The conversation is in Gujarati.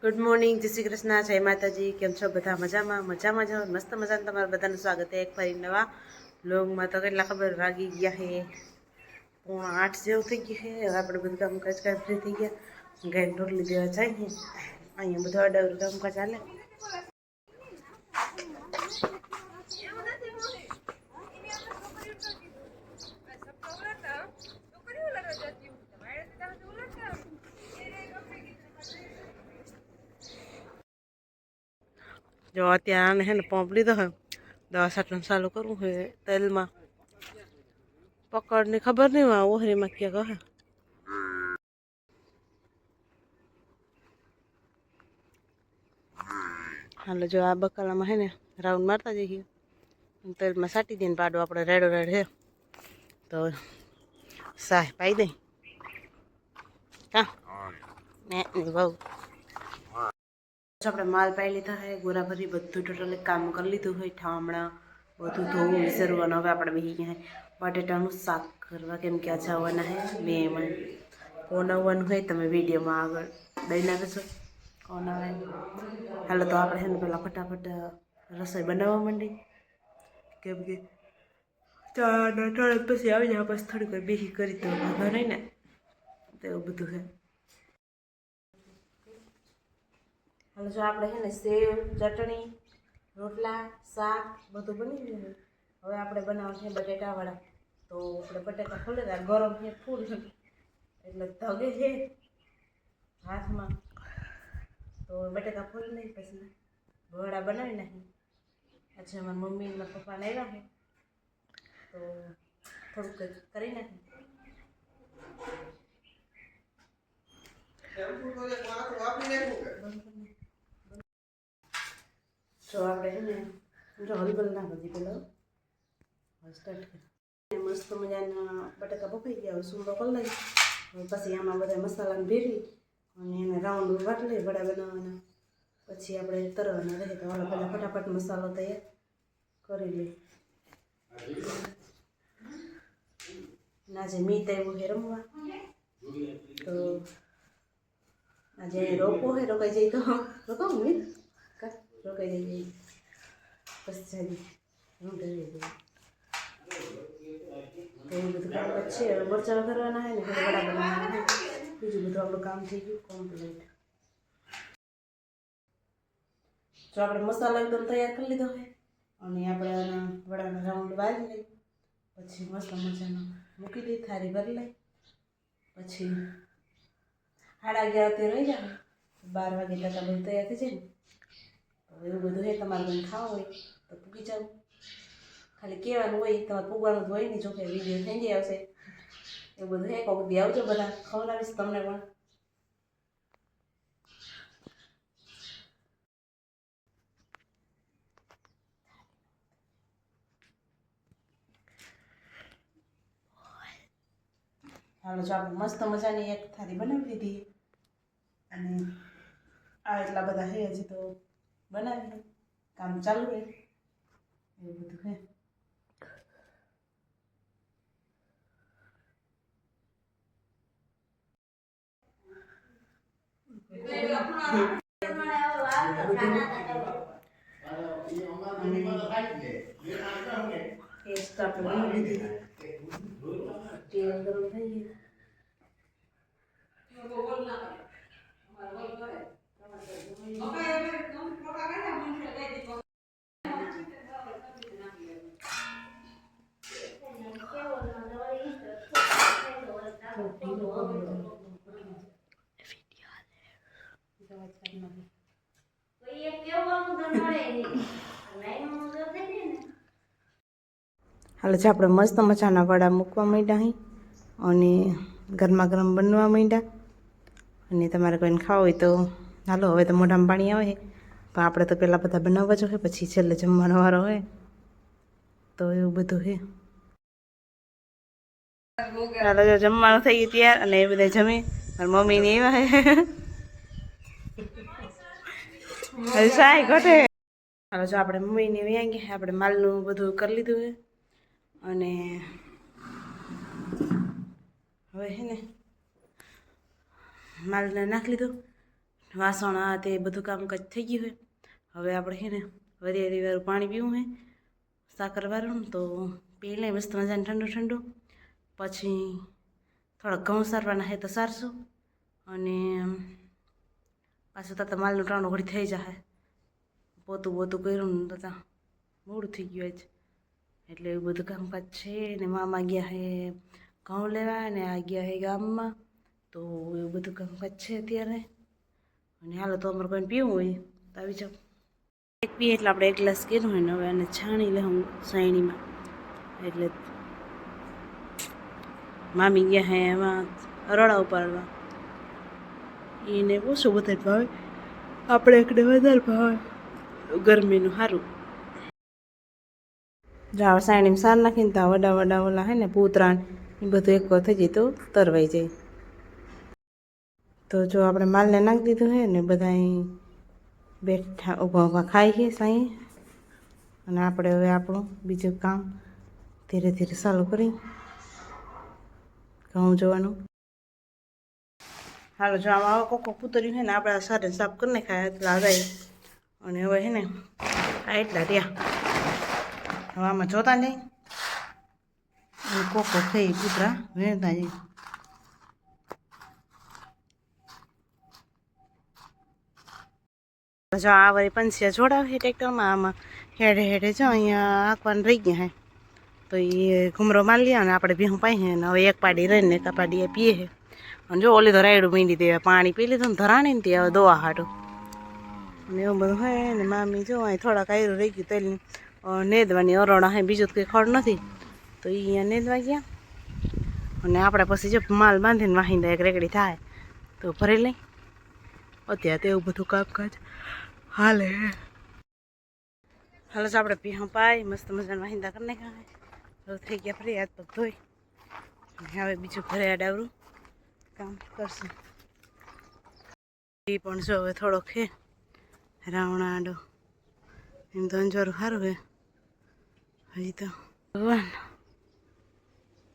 ગુડ મોર્નિંગ, જય શ્રી કૃષ્ણ, જય માતાજી। કેમ છો બધા? મજામાં જાઓ। મસ્ત મજાનું તમારું બધાનું સ્વાગત છે એક ફરી નવા વ્લોગમાં। તો કેટલા ખબર વાગી ગયા છે 7:45 જેવું થઈ ગયું છે। હવે આપણે બધું કામકાજ ફ્રી થઈ ગયા। ગાયને રોટલી દેવા જઈએ। અહીંયા બધું અડાવરું કામકાજ ચાલે। જો અત્યારે હે ને પંપ લીધો હોય દવા છાંટવાનું ચાલુ કરવું હોય તેલમાં પકડની ખબર નહીં હોય ઓહરીમાં ક્યાંક હે। હાલો જો આ બકાલામાં હે ને રાઉન્ડ મારતા જઈએ તેલમાં છાંટી દઈએ પાડો આપણે રેડો રેડ હે તો સાહ પાઈ દઈ કા ને બહુ આપણે માલ પાઈ લીધા હે ગોરા ભરી બધું ટોટલી કામ કરી લીધું હોય ઠામણા બધું ધોવું વિસરવાનું। હવે આપણે બેસી ગયા બટેટાનું શાક કરવા કેમ કે આજે આવવાના હે મેં કોણ આવવાનું હોય તમે વિડીયોમાં આગળ દઈ નાખશો કોણ આવે। હાલો તો આપણે છે ને પહેલાં ફટાફટ રસોઈ બનાવવા માંડી કેમ કે ચા થોડાક પછી આવી જાય પછી થોડીક વાર બેસી કરી તો વાંધો નહીં ને તો એવું બધું છે। હાલો જો આપણે છે ને સેવ ચટણી રોટલા શાક બધું બની ગયું છે। હવે આપણે બનાવવાનું છે બટેટાવાળા। તો આપણે બટેટા ખોલે ગરમ છે ફૂલ એટલે ધગે છે હાથમાં તો બટેટા ફોલી નહીં પછી વડા બનાવી નાખી। આજે અમારા મમ્મી અને પપ્પાને આવ્યા છે તો થોડુંક કરી નાખી। જો આપણે છે ને જો હલબલ ના બધી પેલા સ્ટાર્ટ કરી મસ્ત મજાના બટાકા બફાઈ ગયા સૂંદો કરી લઈ પછી આમાં બધા મસાલાને ભેરવી અને એને રાઉન્ડ વાટી લઈ વડા બનાવવાના પછી આપણે તરવાના રહે તો વાળો પહેલાં ફટાફટ મસાલો તૈયાર કરી લઈ। આજે મીત આવ્યું છે રમવા તો આજે રોકો હે રોકાઈ જાય તો રોકાવું મીત કા રોકાઈ જાય પછી જાય હું કરી દઉં તો એવું બધું કામ છે। હવે મરચાં કરવાના હોય ને વડા બનાવવાના હોય બીજું બધું આપણું કામ થઈ ગયું કમ્પ્લીટ। જો આપણે મસાલો એકદમ તૈયાર કરી લીધો હોય અને આપણે આના વડાના રાઉન્ડ વાળી લઈ પછી મસ્ત મજાનો મૂકી દઈ થાળી ભરી લઈ પછી 11:30 તે રહી જાય 12 વાગે તક બધું તૈયાર થઈ જાય ને એવું બધું હે। તમારે કંઈ ખાવું હોય તો પૂકી જાવ ખાલી કહેવાનું હોય તમારે પૂગવાનું જ હોય નહીં જોકે વિડીયો થઈ જાય આવશે એવું બધું હે। કોક દી આવજો બધા ખવડાવીશ તમને પણ। હાલો જો આપણે મસ્ત મજાની એક થાળી બનાવી લીધી અને આ એટલા બધા છે હજી તો બનાવી કામ ચાલુ રહે એવું બધું છે। ટેસ્ટ આપણે બનાવી લીધી તેલ ગરમ થઈ ગયું હાલો છે આપણે મસ્ત મજાના વડા મૂકવા માંડ્યા અહીં અને ગરમા ગરમ બનવા માંડ્યા અને તમારે કોઈને ખાવ હોય તો હાલો હવે તો મોઢામાં પાણી આવે પણ આપણે તો પહેલાં બધા બનાવવા જોઈએ પછી છેલ્લે જમવાનો વારો હોય તો એવું બધું છે। હાલો જો જમવાનું થઈ ગયું તૈયાર અને એ બધા જમી મારી મમ્મીને એવા હે હજી સાય ઘટે। હાલો જો આપણે મમ્મીને વ્યાં ગયા આપણે માલનું બધું કરી લીધું છે અને હવે હે ને માલને નાખી લીધું વાસણ આ તે બધું કામકાજ થઈ ગયું હોય. હવે આપણે છે ને વરિયાળીવાળું પાણી પીવું હોય સાકરવાળું, તો પી લઈ મસ્ત મજાને ઠંડુ ઠંડુ. પછી થોડાક ઘઉં સારવાના છે તો સારશું. અને પાછું તો માલનું ટાણું ઘડી થઈ જશે. પોતું બોતું કર્યું ને તો મોડું થઈ ગયું જ, એટલે એવું બધું કામકાજ છે. ને મામા ગયા છે ઘઉં લેવા, ને આ ગયા છે ગામમાં, તો એવું બધું કામકાજ છે અત્યારે. અને હાલો તો અમારે કોઈને પીવું હોય તો આવી જાઓ. એક પીએ એટલે આપણે એક ગ્લાસ કર્યું હોય ને હવે અને છાણી લે હું સાયણીમાં. એટલે મામી ગયા હે એમાં રડા ઉપાડવા, એને ઓછું વધારે ભાવે, આપણે એકને વધારે ભાવે ગરમીનું સારું. જો આ સાયણીમાં સાર નાખીને તો વડા વડા ઓલા હે ને પૂતરાણ એ બધું એક થઈ જાય તો તરવાઈ જાય. તો જો આપણે માલને નાખી દીધું છે ને બધા બેઠા ઊભા ઊભા ખાઈ છે સાંઈ. અને આપણે હવે આપણું બીજું કામ ધીરે ધીરે ચાલુ કરી ઘઉં જોવાનું. હાલો જો આમાં આવા કોકો પૂતર્યું છે ને આપણે સારે સાફ કરી નાખાય એટલા આગાઈ. અને હવે છે ને આ એટલા રહ્યા. હવે આમાં જોતા નહીં કોકો થઈ પૂતરા વેણતા જાય. જો આ વળી પંછીયા જોડાવે છે ટ્રેક્ટરમાં. આમાં હેડે હેડે જો અહીંયા આંકવાનું રહી ગયા હે, તો એ ઘૂમરો મારી લે. અને આપણે ભીહું પાઈ હે ને હવે એક પાડી રહીને એક પાડી એ પીએ છે. અને જો ઓલી તો રાયડું મીંડી દે પાણી પી લીધું ને ધરાણી ને ત્યાં દોવા હાટું અને એવું બધું હોય. ને મામી જો અહીં થોડાક આયરું રહી ગયું તેલ નેદવાની અરોણા હે, બીજું તો કંઈ ખડ નથી, તો એ અહીંયા નેદવા ગયા. અને આપણે પછી જો માલ બાંધીને વાહીને એક રેકડી થાય તો ભરી લઈ. અત્યારે તો એવું બધું કામકાજ હાલે. હાલો તો આપણે ભીહું પાઈ મસ્ત મજાના વાહિંદા કરી નાખ્યા. થઈ ગયા ફરી હાથ પગ ધોઈ. હવે બીજું ઘરે આડાવરું કામ કરશું. એ પણ જો હવે થોડોક છે રાવણા આડો, એમ તો અંજવારું સારું હે હજી તો ભગવાન.